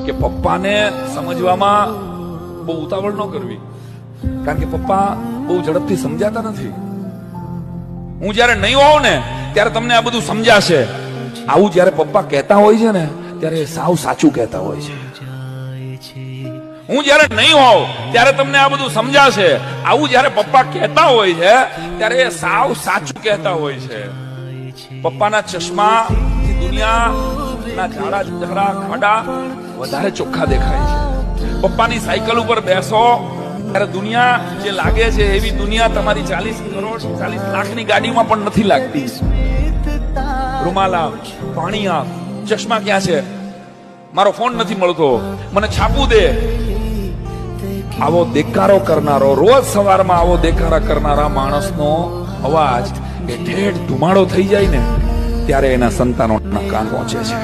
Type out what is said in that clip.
કે પપ્પાને સમજવામાં બહુ ઉતાવળ ન કરવી, કારણ કે પપ્પા બહુ ઝડપથી સમજાતા નથી. હું જયારે નહીં હોઉં ને ત્યારે તમને આ બધું સમજાશે. આવું જયારે પપ્પા કહેતા હોય છે ને ત્યારે સાવ સાચું કહેતા હોય છે. હું જયારે નહીં હોઉં ત્યારે તમને આ બધું સમજાશે. આવું જયારે પપ્પા કહેતા હોય છે ત્યારે સાવ સાચું કહેતા હોય છે. પપ્પાના ચશ્મા દુનિયાના ઝાડા ઝઘડા ખાડા વધારે ચોખ્ખા દેખાય છે. પપ્પાની સાયકલ ઉપર બેસો ત્યારે દુનિયા જે લાગે છે એવી દુનિયા તમારી 40 કરોડ 40 લાખની ગાડીમાં પણ નથી લાગતી. રૂમાલ આપ, પાણી આપ, ચશ્મા ક્યાં છે, મારો ફોન નથી મળતો, મને છાપું દે. આવો દેકારો કરનારો, રોજ સવારમાં આવો દેકારા કરનારા માણસનો અવાજ એ ઠેઠ ધુમાડો થઈ જાય ને ત્યારે એના સંતાનોના કાન પહોંચે છે.